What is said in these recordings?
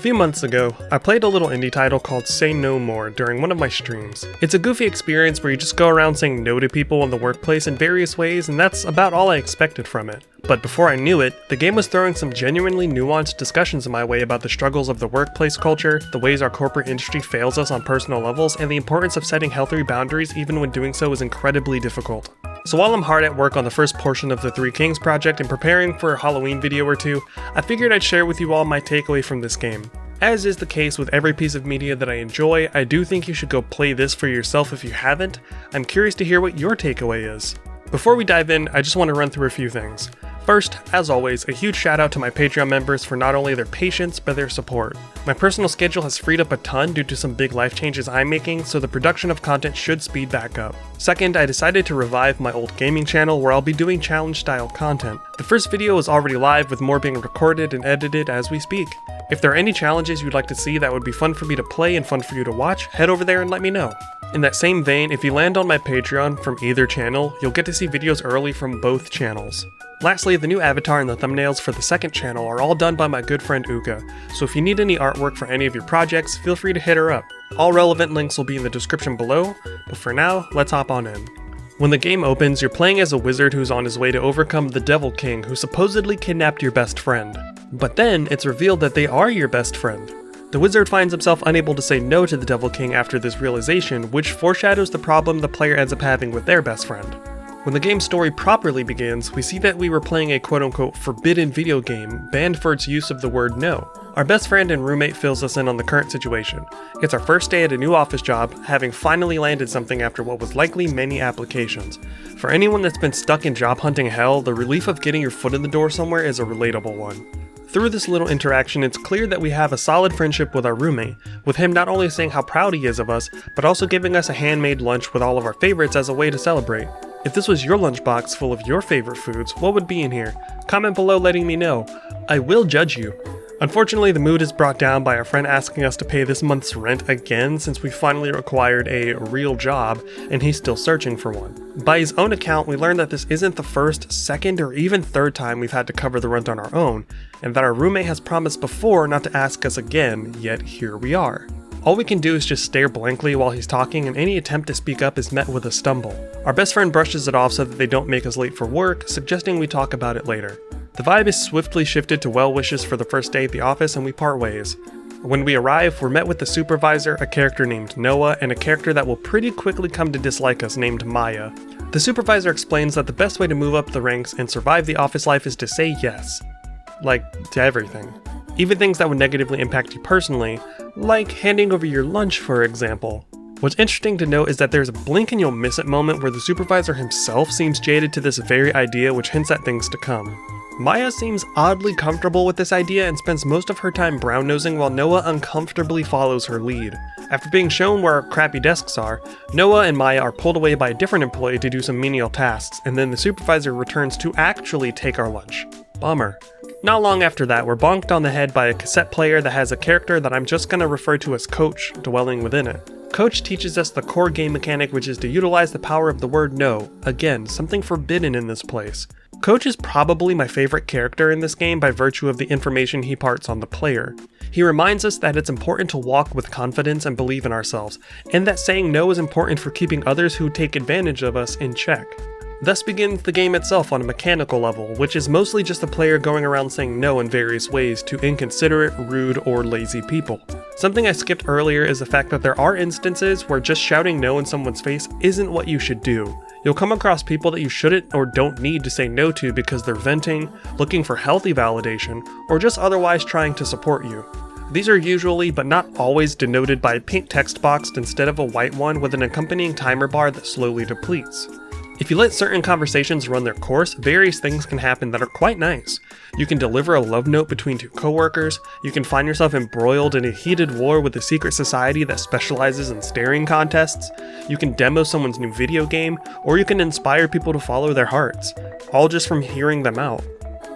few months ago, I played a little indie title called Say No More during one of my streams. It's a goofy experience where you just go around saying no to people in the workplace in various ways, and that's about all I expected from it. But before I knew it, the game was throwing some genuinely nuanced discussions my way about the struggles of the workplace culture, the ways our corporate industry fails us on personal levels, and the importance of setting healthy boundaries even when doing so is incredibly difficult. So while I'm hard at work on the first portion of the Three Kings project and preparing for a Halloween video or two, I figured I'd share with you all my takeaway from this game. As is the case with every piece of media that I enjoy, I do think you should go play this for yourself if you haven't. I'm curious to hear what your takeaway is. Before we dive in, I just want to run through a few things. First, as always, a huge shout out to my Patreon members for not only their patience, but their support. My personal schedule has freed up a ton due to some big life changes I'm making, so the production of content should speed back up. Second, I decided to revive my old gaming channel where I'll be doing challenge style content. The first video is already live with more being recorded and edited as we speak. If there are any challenges you'd like to see that would be fun for me to play and fun for you to watch, head over there and let me know. In that same vein, if you land on my Patreon from either channel, you'll get to see videos early from both channels. Lastly, the new avatar and the thumbnails for the second channel are all done by my good friend Uka, so if you need any artwork for any of your projects, feel free to hit her up. All relevant links will be in the description below, but for now, let's hop on in. When the game opens, you're playing as a wizard who's on his way to overcome the Devil King who supposedly kidnapped your best friend. But then, it's revealed that they are your best friend. The wizard finds himself unable to say no to the Devil King after this realization, which foreshadows the problem the player ends up having with their best friend. When the game's story properly begins, we see that we were playing a quote-unquote forbidden video game, banned for its use of the word no. Our best friend and roommate fills us in on the current situation. It's our first day at a new office job, having finally landed something after what was likely many applications. For anyone that's been stuck in job hunting hell, the relief of getting your foot in the door somewhere is a relatable one. Through this little interaction, it's clear that we have a solid friendship with our roommate, with him not only saying how proud he is of us, but also giving us a handmade lunch with all of our favorites as a way to celebrate. If this was your lunchbox full of your favorite foods, what would be in here? Comment below letting me know. I will judge you. Unfortunately, the mood is brought down by our friend asking us to pay this month's rent again since we finally acquired a real job and he's still searching for one. By his own account, we learned that this isn't the first, second, or even third time we've had to cover the rent on our own, and that our roommate has promised before not to ask us again, yet here we are. All we can do is just stare blankly while he's talking, and any attempt to speak up is met with a stumble. Our best friend brushes it off so that they don't make us late for work, suggesting we talk about it later. The vibe is swiftly shifted to well wishes for the first day at the office, and we part ways. When we arrive, we're met with the supervisor, a character named Noah, and a character that will pretty quickly come to dislike us named Maya. The supervisor explains that the best way to move up the ranks and survive the office life is to say yes. Like, to everything. Even things that would negatively impact you personally, like handing over your lunch, for example. What's interesting to note is that there's a blink and you'll miss it moment where the supervisor himself seems jaded to this very idea, which hints at things to come. Maya seems oddly comfortable with this idea and spends most of her time brown-nosing while Noah uncomfortably follows her lead. After being shown where our crappy desks are, Noah and Maya are pulled away by a different employee to do some menial tasks, and then the supervisor returns to actually take our lunch. Bummer. Not long after that, we're bonked on the head by a cassette player that has a character that I'm just gonna refer to as Coach dwelling within it. Coach teaches us the core game mechanic, which is to utilize the power of the word no. Again, something forbidden in this place. Coach is probably my favorite character in this game by virtue of the information he imparts on the player. He reminds us that it's important to walk with confidence and believe in ourselves, and that saying no is important for keeping others who take advantage of us in check. Thus begins the game itself on a mechanical level, which is mostly just the player going around saying no in various ways to inconsiderate, rude, or lazy people. Something I skipped earlier is the fact that there are instances where just shouting no in someone's face isn't what you should do. You'll come across people that you shouldn't or don't need to say no to because they're venting, looking for healthy validation, or just otherwise trying to support you. These are usually, but not always, denoted by a pink text box instead of a white one with an accompanying timer bar that slowly depletes. If you let certain conversations run their course, various things can happen that are quite nice. You can deliver a love note between two coworkers, you can find yourself embroiled in a heated war with a secret society that specializes in staring contests, you can demo someone's new video game, or you can inspire people to follow their hearts, all just from hearing them out.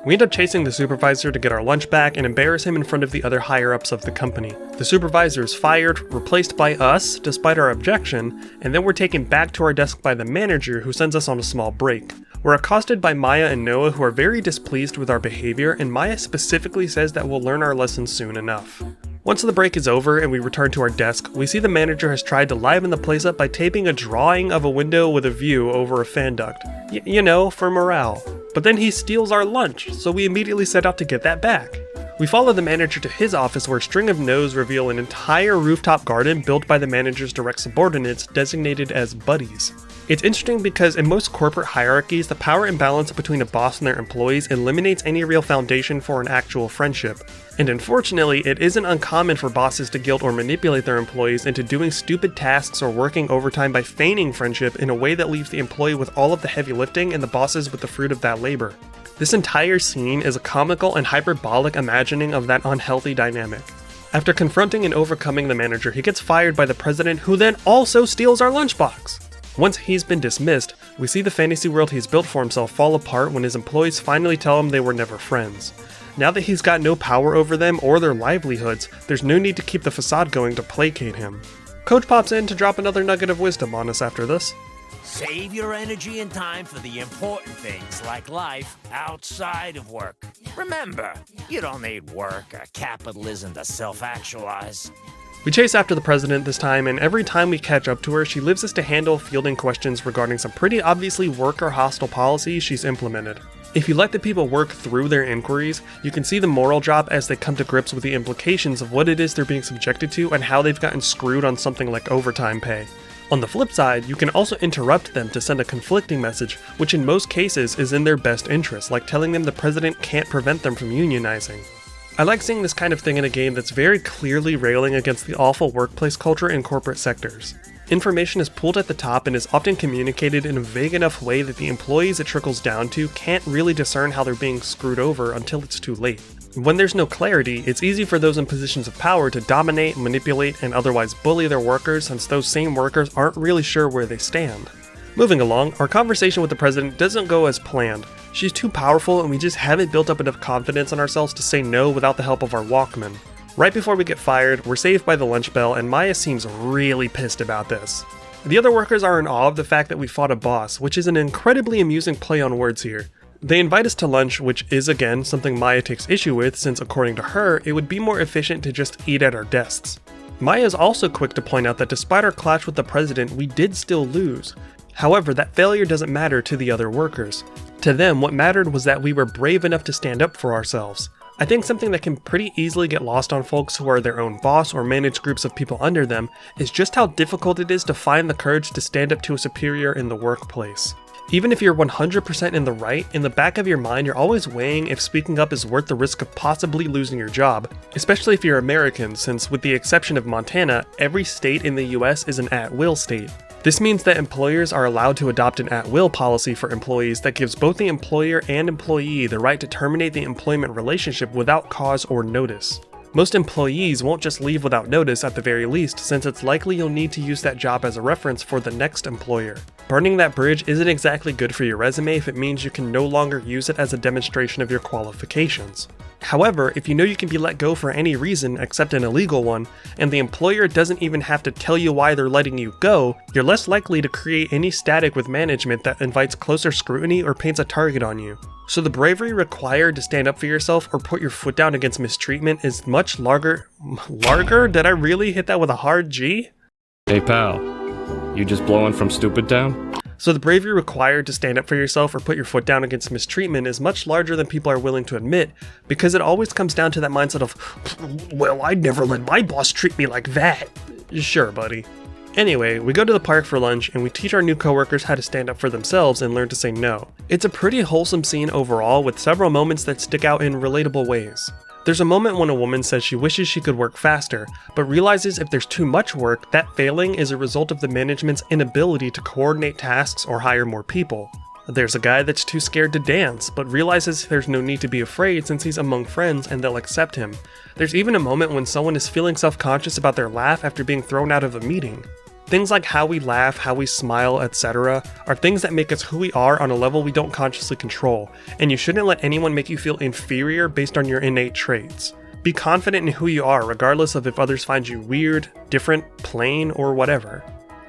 We end up chasing the supervisor to get our lunch back and embarrass him in front of the other higher-ups of the company. The supervisor is fired, replaced by us, despite our objection, and then we're taken back to our desk by the manager who sends us on a small break. We're accosted by Maya and Noah, who are very displeased with our behavior, and Maya specifically says that we'll learn our lesson soon enough. Once the break is over and we return to our desk, we see the manager has tried to liven the place up by taping a drawing of a window with a view over a fan duct. You know, for morale. But then he steals our lunch, so we immediately set out to get that back. We follow the manager to his office where a string of no's reveal an entire rooftop garden built by the manager's direct subordinates designated as buddies. It's interesting because in most corporate hierarchies, the power imbalance between a boss and their employees eliminates any real foundation for an actual friendship. And unfortunately, it isn't uncommon for bosses to guilt or manipulate their employees into doing stupid tasks or working overtime by feigning friendship in a way that leaves the employee with all of the heavy lifting and the bosses with the fruit of that labor. This entire scene is a comical and hyperbolic imagining of that unhealthy dynamic. After confronting and overcoming the manager, he gets fired by the president, who then also steals our lunchbox. Once he's been dismissed, we see the fantasy world he's built for himself fall apart when his employees finally tell him they were never friends. Now that he's got no power over them or their livelihoods, there's no need to keep the facade going to placate him. Coach pops in to drop another nugget of wisdom on us after this. Save your energy and time for the important things like life outside of work. Remember, you don't need work or capitalism to self-actualize. We chase after the president this time, and every time we catch up to her, she leaves us to handle fielding questions regarding some pretty obviously worker-hostile policies she's implemented. If you let the people work through their inquiries, you can see the moral drop as they come to grips with the implications of what it is they're being subjected to and how they've gotten screwed on something like overtime pay. On the flip side, you can also interrupt them to send a conflicting message, which in most cases is in their best interest, like telling them the president can't prevent them from unionizing. I like seeing this kind of thing in a game that's very clearly railing against the awful workplace culture in corporate sectors. Information is pulled at the top and is often communicated in a vague enough way that the employees it trickles down to can't really discern how they're being screwed over until it's too late. When there's no clarity, it's easy for those in positions of power to dominate, manipulate, and otherwise bully their workers, since those same workers aren't really sure where they stand. Moving along, our conversation with the president doesn't go as planned. She's too powerful and we just haven't built up enough confidence in ourselves to say no without the help of our Walkman. Right before we get fired, we're saved by the lunch bell and Maya seems really pissed about this. The other workers are in awe of the fact that we fought a boss, which is an incredibly amusing play on words here. They invite us to lunch, which is again something Maya takes issue with since according to her, it would be more efficient to just eat at our desks. Maya is also quick to point out that despite our clash with the president, we did still lose. However, that failure doesn't matter to the other workers. To them, what mattered was that we were brave enough to stand up for ourselves. I think something that can pretty easily get lost on folks who are their own boss or manage groups of people under them is just how difficult it is to find the courage to stand up to a superior in the workplace. Even if you're 100% in the right, in the back of your mind you're always weighing if speaking up is worth the risk of possibly losing your job, especially if you're American, since with the exception of Montana, every state in the US is an at-will state. This means that employers are allowed to adopt an at-will policy for employees that gives both the employer and employee the right to terminate the employment relationship without cause or notice. Most employees won't just leave without notice at the very least, since it's likely you'll need to use that job as a reference for the next employer. Burning that bridge isn't exactly good for your resume if it means you can no longer use it as a demonstration of your qualifications. However, if you know you can be let go for any reason except an illegal one, and the employer doesn't even have to tell you why they're letting you go, you're less likely to create any static with management that invites closer scrutiny or paints a target on you. So the bravery required to stand up for yourself or put your foot down against mistreatment is much larger? Did I really hit that with a hard G? Hey pal, you just blowing from stupid town? So the bravery required to stand up for yourself or put your foot down against mistreatment is much larger than people are willing to admit, because it always comes down to that mindset of, well, I'd never let my boss treat me like that. Sure, buddy. Anyway, we go to the park for lunch and we teach our new coworkers how to stand up for themselves and learn to say no. It's a pretty wholesome scene overall, with several moments that stick out in relatable ways. There's a moment when a woman says she wishes she could work faster, but realizes if there's too much work, that failing is a result of the management's inability to coordinate tasks or hire more people. There's a guy that's too scared to dance, but realizes there's no need to be afraid since he's among friends and they'll accept him. There's even a moment when someone is feeling self-conscious about their laugh after being thrown out of a meeting. Things like how we laugh, how we smile, etc. are things that make us who we are on a level we don't consciously control, and you shouldn't let anyone make you feel inferior based on your innate traits. Be confident in who you are regardless of if others find you weird, different, plain, or whatever.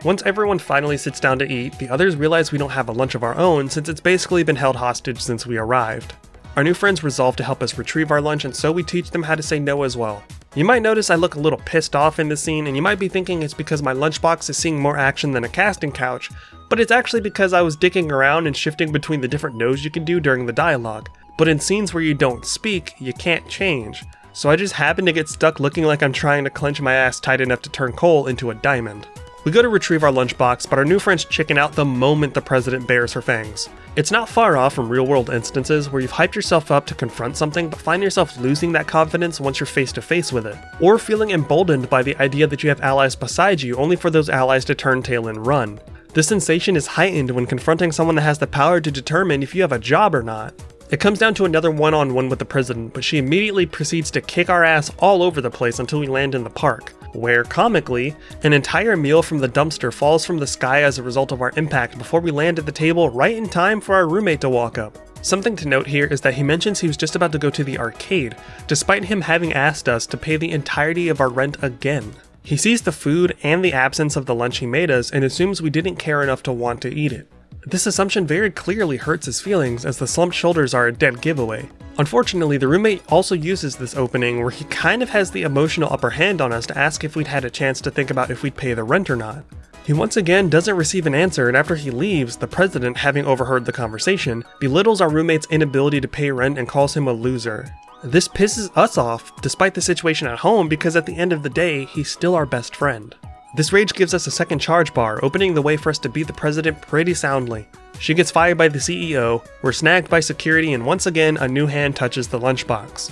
Once everyone finally sits down to eat, the others realize we don't have a lunch of our own since it's basically been held hostage since we arrived. Our new friends resolve to help us retrieve our lunch, and so we teach them how to say no as well. You might notice I look a little pissed off in this scene, and you might be thinking it's because my lunchbox is seeing more action than a casting couch, but it's actually because I was dicking around and shifting between the different no's you can do during the dialogue. But in scenes where you don't speak, you can't change. So I just happen to get stuck looking like I'm trying to clench my ass tight enough to turn coal into a diamond. We go to retrieve our lunchbox, but our new friends chicken out the moment the president bares her fangs. It's not far off from real-world instances where you've hyped yourself up to confront something but find yourself losing that confidence once you're face-to-face with it, or feeling emboldened by the idea that you have allies beside you only for those allies to turn tail and run. This sensation is heightened when confronting someone that has the power to determine if you have a job or not. It comes down to another one-on-one with the president, but she immediately proceeds to kick our ass all over the place until we land in the park, where, comically, an entire meal from the dumpster falls from the sky as a result of our impact before we land at the table right in time for our roommate to walk up. Something to note here is that he mentions he was just about to go to the arcade, despite him having asked us to pay the entirety of our rent again. He sees the food and the absence of the lunch he made us and assumes we didn't care enough to want to eat it. This assumption very clearly hurts his feelings, as the slumped shoulders are a dead giveaway. Unfortunately, the roommate also uses this opening where he kind of has the emotional upper hand on us to ask if we'd had a chance to think about if we'd pay the rent or not. He once again doesn't receive an answer, and after he leaves, the president, having overheard the conversation, belittles our roommate's inability to pay rent and calls him a loser. This pisses us off, despite the situation at home, because at the end of the day, he's still our best friend. This rage gives us a second charge bar, opening the way for us to beat the president pretty soundly. She gets fired by the CEO, we're snagged by security, and once again a new hand touches the lunchbox.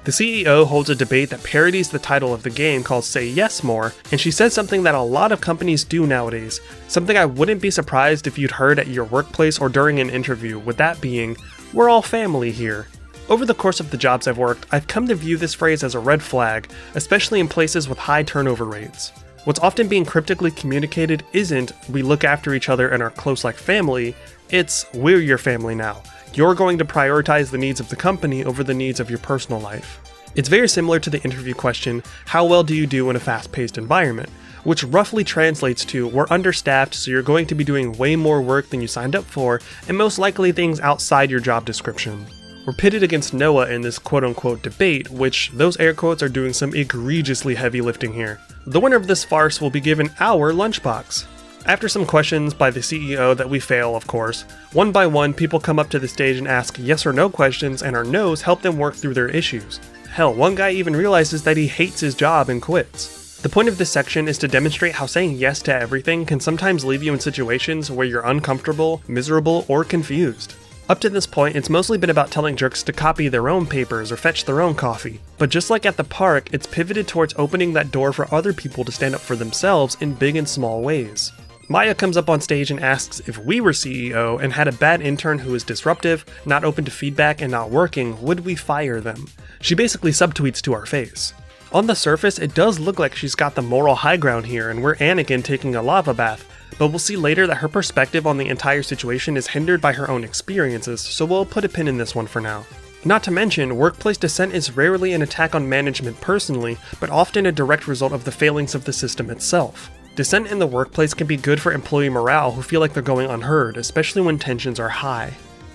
The CEO holds a debate that parodies the title of the game called Say Yes More, and she says something that a lot of companies do nowadays, something I wouldn't be surprised if you'd heard at your workplace or during an interview, with that being, we're all family here. Over the course of the jobs I've worked, I've come to view this phrase as a red flag, especially in places with high turnover rates. What's often being cryptically communicated isn't, we look after each other and are close like family, it's, we're your family now. You're going to prioritize the needs of the company over the needs of your personal life. It's very similar to the interview question, how well do you do in a fast-paced environment? Which roughly translates to, we're understaffed, so you're going to be doing way more work than you signed up for, and most likely things outside your job description. We're pitted against Noah in this quote-unquote debate, which those air quotes are doing some egregiously heavy lifting here. The winner of this farce will be given our lunchbox. After some questions by the CEO that we fail, of course, one by one people come up to the stage and ask yes or no questions, and our no's help them work through their issues. Hell, one guy even realizes that he hates his job and quits. The point of this section is to demonstrate how saying yes to everything can sometimes leave you in situations where you're uncomfortable, miserable, or confused. Up to this point, it's mostly been about telling jerks to copy their own papers or fetch their own coffee. But just like at the park, it's pivoted towards opening that door for other people to stand up for themselves in big and small ways. Maya comes up on stage and asks if we were CEO and had a bad intern who is disruptive, not open to feedback, and not working, would we fire them? She basically subtweets to our face. On the surface, it does look like she's got the moral high ground here and we're Anakin taking a lava bath, but we'll see later that her perspective on the entire situation is hindered by her own experiences, so we'll put a pin in this one for now. Not to mention, workplace dissent is rarely an attack on management personally, but often a direct result of the failings of the system itself. Dissent in the workplace can be good for employee morale who feel like they're going unheard, especially when tensions are high.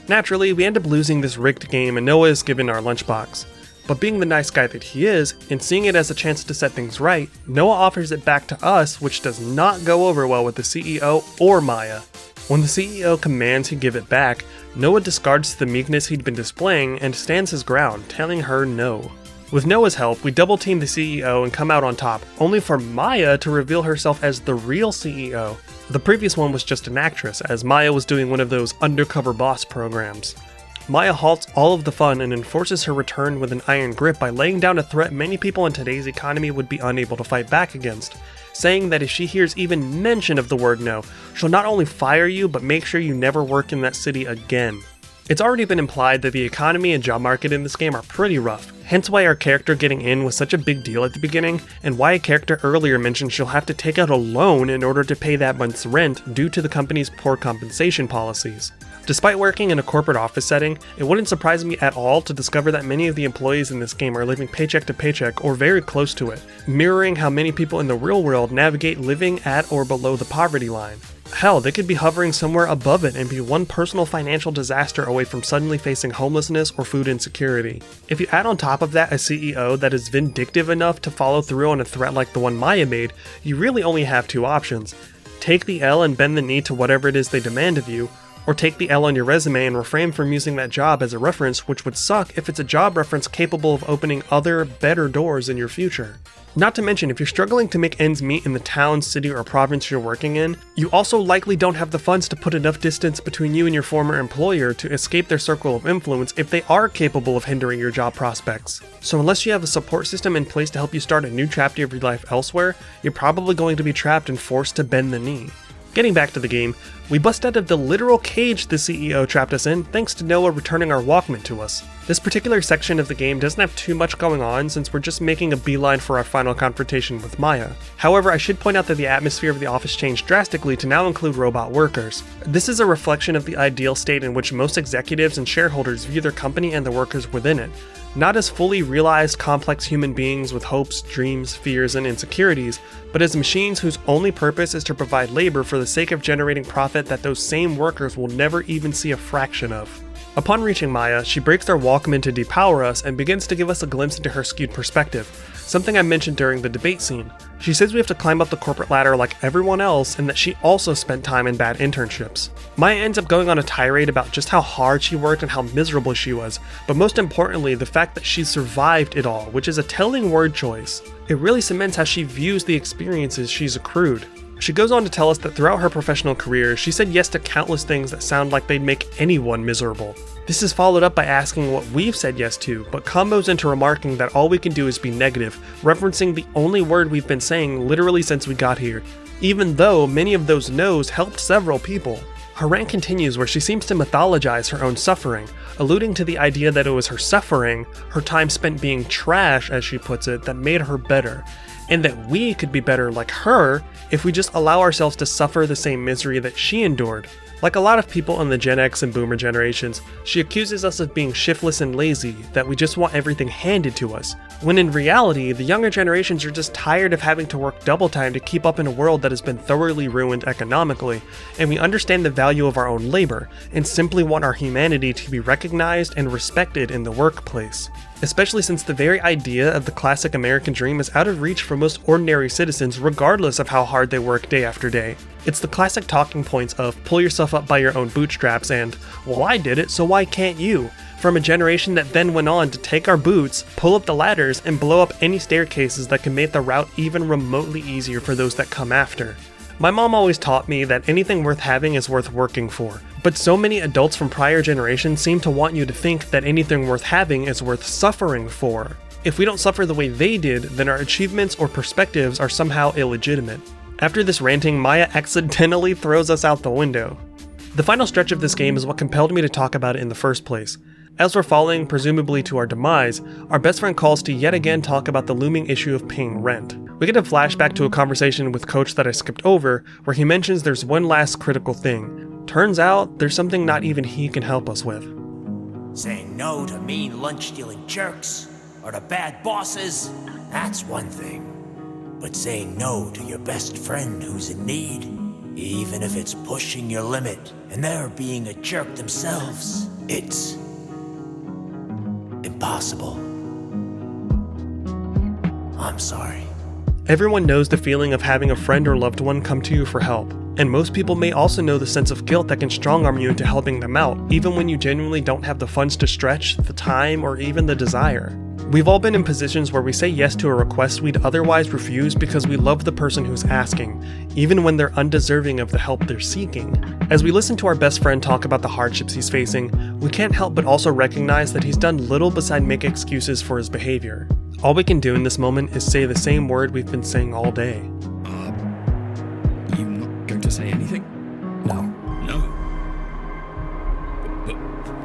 Naturally, we end up losing this rigged game and Noah is given our lunchbox. But being the nice guy that he is, and seeing it as a chance to set things right, Noah offers it back to us, which does not go over well with the CEO or Maya. When the CEO commands he give it back, Noah discards the meekness he'd been displaying and stands his ground, telling her no. With Noah's help, we double team the CEO and come out on top, only for Maya to reveal herself as the real CEO. The previous one was just an actress, as Maya was doing one of those undercover boss programs. Maya halts all of the fun and enforces her return with an iron grip by laying down a threat many people in today's economy would be unable to fight back against, saying that if she hears even mention of the word no, she'll not only fire you, but make sure you never work in that city again. It's already been implied that the economy and job market in this game are pretty rough, hence why our character getting in was such a big deal at the beginning, and why a character earlier mentioned she'll have to take out a loan in order to pay that month's rent due to the company's poor compensation policies. Despite working in a corporate office setting, it wouldn't surprise me at all to discover that many of the employees in this game are living paycheck to paycheck or very close to it, mirroring how many people in the real world navigate living at or below the poverty line. Hell, they could be hovering somewhere above it and be one personal financial disaster away from suddenly facing homelessness or food insecurity. If you add on top of that a CEO that is vindictive enough to follow through on a threat like the one Maya made, you really only have two options. Take the L and bend the knee to whatever it is they demand of you, or take the L on your resume and refrain from using that job as a reference, which would suck if it's a job reference capable of opening other, better doors in your future. Not to mention, if you're struggling to make ends meet in the town, city, or province you're working in, you also likely don't have the funds to put enough distance between you and your former employer to escape their circle of influence if they are capable of hindering your job prospects. So unless you have a support system in place to help you start a new chapter of your life elsewhere, you're probably going to be trapped and forced to bend the knee. Getting back to the game, we bust out of the literal cage the CEO trapped us in thanks to Noah returning our Walkman to us. This particular section of the game doesn't have too much going on since we're just making a beeline for our final confrontation with Maya. However, I should point out that the atmosphere of the office changed drastically to now include robot workers. This is a reflection of the ideal state in which most executives and shareholders view their company and the workers within it. Not as fully realized complex human beings with hopes, dreams, fears, and insecurities, but as machines whose only purpose is to provide labor for the sake of generating profit that those same workers will never even see a fraction of. Upon reaching Maya, she breaks their Walkman to depower us and begins to give us a glimpse into her skewed perspective, something I mentioned during the debate scene. She says we have to climb up the corporate ladder like everyone else and that she also spent time in bad internships. Maya ends up going on a tirade about just how hard she worked and how miserable she was, but most importantly, the fact that she survived it all, which is a telling word choice. It really cements how she views the experiences she's accrued. She goes on to tell us that throughout her professional career, she said yes to countless things that sound like they'd make anyone miserable. This is followed up by asking what we've said yes to, but combos into remarking that all we can do is be negative, referencing the only word we've been saying literally since we got here, even though many of those no's helped several people. Her rant continues where she seems to mythologize her own suffering, alluding to the idea that it was her suffering, her time spent being trash as she puts it, that made her better, and that we could be better like her if we just allow ourselves to suffer the same misery that she endured. Like a lot of people in the Gen X and Boomer generations, she accuses us of being shiftless and lazy, that we just want everything handed to us, when in reality, the younger generations are just tired of having to work double time to keep up in a world that has been thoroughly ruined economically, and we understand the value of our own labor, and simply want our humanity to be recognized and respected in the workplace. Especially since the very idea of the classic American dream is out of reach for most ordinary citizens regardless of how hard they work day after day. It's the classic talking points of pull yourself up by your own bootstraps and, well, I did it, so why can't you? From a generation that then went on to take our boots, pull up the ladders, and blow up any staircases that can make the route even remotely easier for those that come after. My mom always taught me that anything worth having is worth working for, but so many adults from prior generations seem to want you to think that anything worth having is worth suffering for. If we don't suffer the way they did, then our achievements or perspectives are somehow illegitimate. After this ranting, Maya accidentally throws us out the window. The final stretch of this game is what compelled me to talk about it in the first place. As we're falling, presumably to our demise, our best friend calls to yet again talk about the looming issue of paying rent. We get a flashback to a conversation with Coach that I skipped over, where he mentions there's one last critical thing. Turns out, there's something not even he can help us with. Saying no to mean lunch-stealing jerks or to bad bosses, that's one thing. But saying no to your best friend who's in need, even if it's pushing your limit and they're being a jerk themselves, it's impossible. I'm sorry. Everyone knows the feeling of having a friend or loved one come to you for help, and most people may also know the sense of guilt that can strong-arm you into helping them out, even when you genuinely don't have the funds to stretch, the time, or even the desire. We've all been in positions where we say yes to a request we'd otherwise refuse because we love the person who's asking, even when they're undeserving of the help they're seeking. As we listen to our best friend talk about the hardships he's facing, we can't help but also recognize that he's done little beside make excuses for his behavior. All we can do in this moment is say the same word we've been saying all day. You not going to say anything? No. But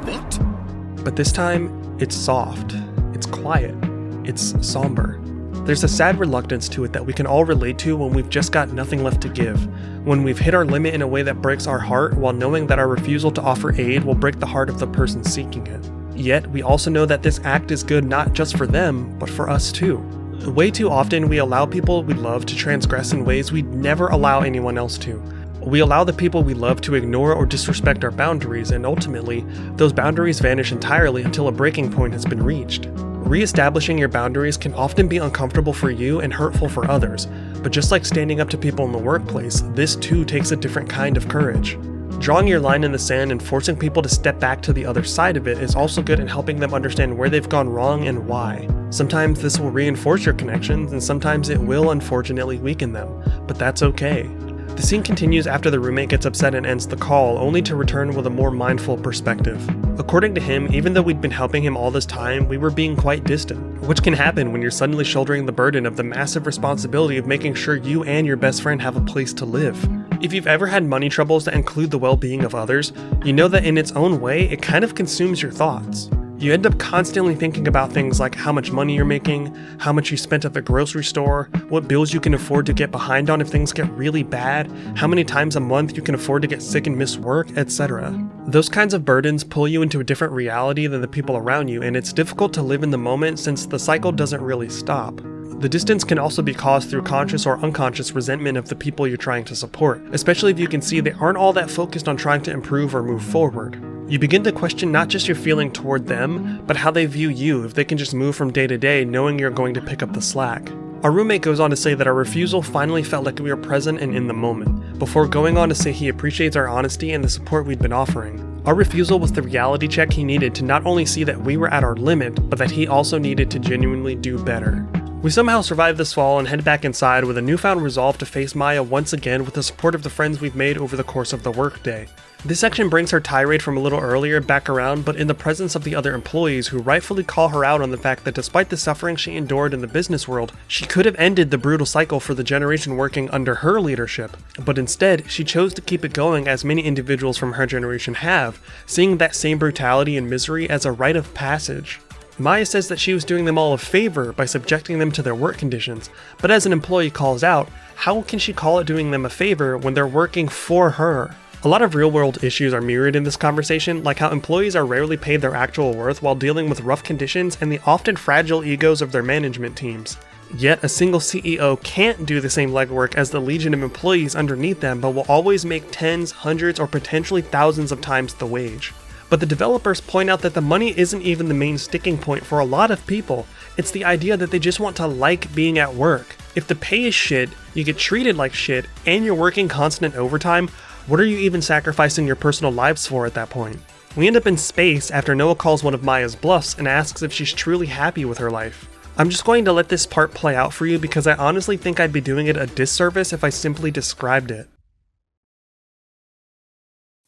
what? But this time, it's soft. It's quiet. It's somber. There's a sad reluctance to it that we can all relate to when we've just got nothing left to give, when we've hit our limit in a way that breaks our heart while knowing that our refusal to offer aid will break the heart of the person seeking it. Yet, we also know that this act is good not just for them, but for us too. Way too often we allow people we love to transgress in ways we'd never allow anyone else to. We allow the people we love to ignore or disrespect our boundaries, and ultimately, those boundaries vanish entirely until a breaking point has been reached. Re-establishing your boundaries can often be uncomfortable for you and hurtful for others, but just like standing up to people in the workplace, this too takes a different kind of courage. Drawing your line in the sand and forcing people to step back to the other side of it is also good in helping them understand where they've gone wrong and why. Sometimes this will reinforce your connections, and sometimes it will unfortunately weaken them, but that's okay. The scene continues after the roommate gets upset and ends the call, only to return with a more mindful perspective. According to him, even though we'd been helping him all this time, we were being quite distant, which can happen when you're suddenly shouldering the burden of the massive responsibility of making sure you and your best friend have a place to live. If you've ever had money troubles that include the well-being of others, you know that in its own way, it kind of consumes your thoughts. You end up constantly thinking about things like how much money you're making, how much you spent at the grocery store, what bills you can afford to get behind on if things get really bad, how many times a month you can afford to get sick and miss work, etc. Those kinds of burdens pull you into a different reality than the people around you, and it's difficult to live in the moment since the cycle doesn't really stop. The distance can also be caused through conscious or unconscious resentment of the people you're trying to support, especially if you can see they aren't all that focused on trying to improve or move forward. You begin to question not just your feeling toward them, but how they view you if they can just move from day to day knowing you're going to pick up the slack. Our roommate goes on to say that our refusal finally felt like we were present and in the moment, before going on to say he appreciates our honesty and the support we'd been offering. Our refusal was the reality check he needed to not only see that we were at our limit, but that he also needed to genuinely do better. We somehow survive this fall and head back inside with a newfound resolve to face Maya once again with the support of the friends we've made over the course of the workday. This section brings her tirade from a little earlier back around, but in the presence of the other employees who rightfully call her out on the fact that despite the suffering she endured in the business world, she could have ended the brutal cycle for the generation working under her leadership. But instead, she chose to keep it going as many individuals from her generation have, seeing that same brutality and misery as a rite of passage. Maya says that she was doing them all a favor by subjecting them to their work conditions, but as an employee calls out, how can she call it doing them a favor when they're working for her? A lot of real-world issues are mirrored in this conversation, like how employees are rarely paid their actual worth while dealing with rough conditions and the often fragile egos of their management teams. Yet a single CEO can't do the same legwork as the legion of employees underneath them, but will always make tens, hundreds, or potentially thousands of times the wage. But the developers point out that the money isn't even the main sticking point for a lot of people. It's the idea that they just want to like being at work. If the pay is shit, you get treated like shit, and you're working constant overtime, what are you even sacrificing your personal lives for at that point? We end up in space after Noah calls one of Maya's bluffs and asks if she's truly happy with her life. I'm just going to let this part play out for you because I honestly think I'd be doing it a disservice if I simply described it.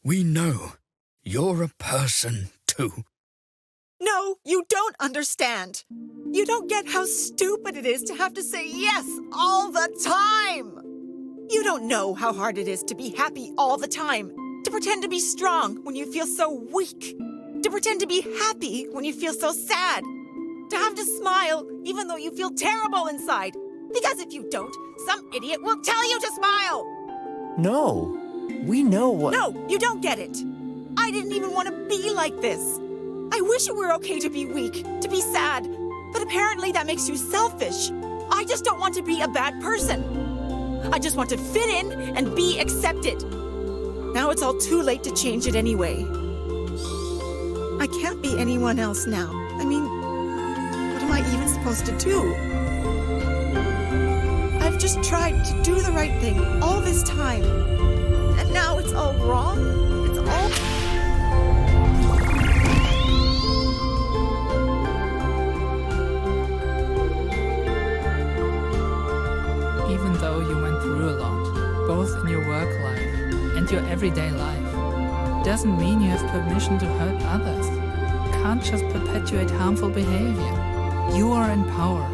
We know you're a person too. No, you don't understand. You don't get how stupid it is to have to say yes all the time. You don't know how hard it is to be happy all the time, to pretend to be strong when you feel so weak, to pretend to be happy when you feel so sad, to have to smile even though you feel terrible inside. Because if you don't, some idiot will tell you to smile. No, we know what... No, you don't get it. I didn't even want to be like this. I wish it were okay to be weak, to be sad, but apparently that makes you selfish. I just don't want to be a bad person. I just want to fit in and be accepted. Now it's all too late to change it anyway. I can't be anyone else now. I mean, what am I even supposed to do? I've just tried to do the right thing all this time. And now it's all wrong? It's all... Even though you went through a lot, both in your work life and your everyday life, doesn't mean you have permission to hurt others. Can't just perpetuate harmful behavior. You are in power.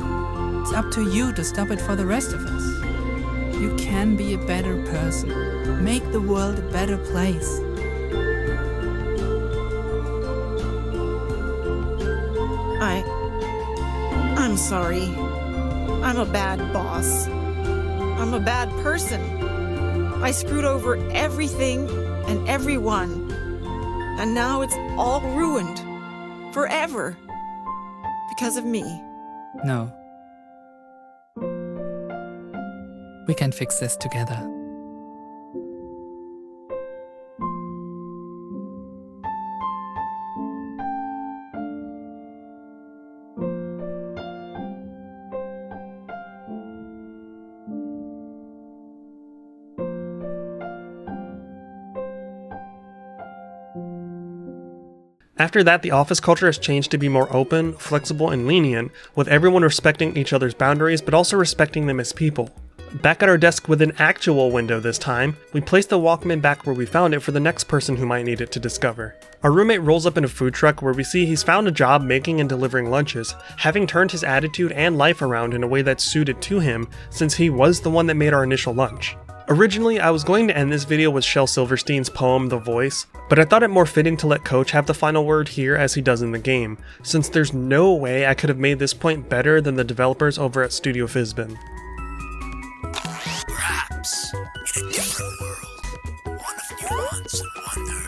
It's up to you to stop it for the rest of us. You can be a better person. Make the world a better place. I'm sorry. I'm a bad boss. I'm a bad person. I screwed over everything and everyone. And now it's all ruined. Forever. Because of me. No. We can fix this together. After that, the office culture has changed to be more open, flexible, and lenient, with everyone respecting each other's boundaries but also respecting them as people. Back at our desk with an actual window this time, we place the Walkman back where we found it for the next person who might need it to discover. Our roommate rolls up in a food truck where we see he's found a job making and delivering lunches, having turned his attitude and life around in a way that's suited to him since he was the one that made our initial lunch. Originally, I was going to end this video with Shel Silverstein's poem The Voice, but I thought it more fitting to let Coach have the final word here as he does in the game, since there's no way I could have made this point better than the developers over at Studio Fizbin. Perhaps, in a different world, one of nuance and wonder,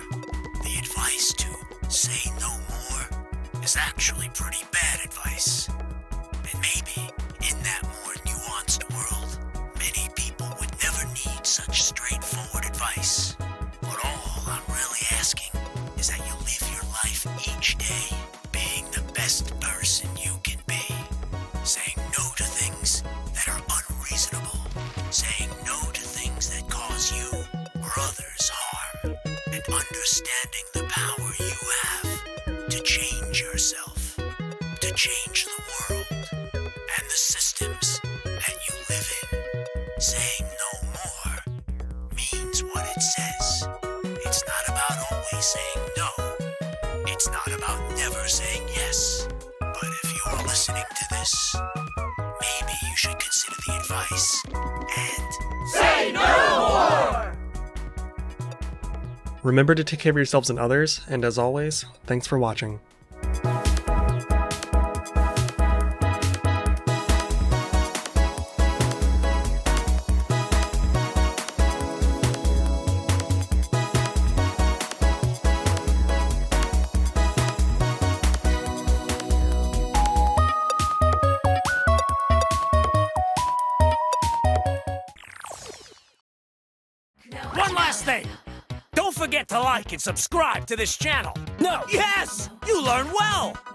the advice to say no more is actually pretty bad advice. And maybe, in that more nuanced world, many people would never need such straightforward advice. But all I'm really asking is that you live your life each day being the best person you can be. Saying no to things that are unreasonable. Saying no to things that cause you or others harm. And understanding the power you have to change yourself. To change the world. And the systems that you live in. Saying no more means what it says. It's not about always saying no. It's not about never saying yes. But if you're listening to this, maybe you should consider the advice and say no more! Remember to take care of yourselves and others, and as always, thanks for watching. One last thing! Don't forget to like and subscribe to this channel. No! Yes! You learn well!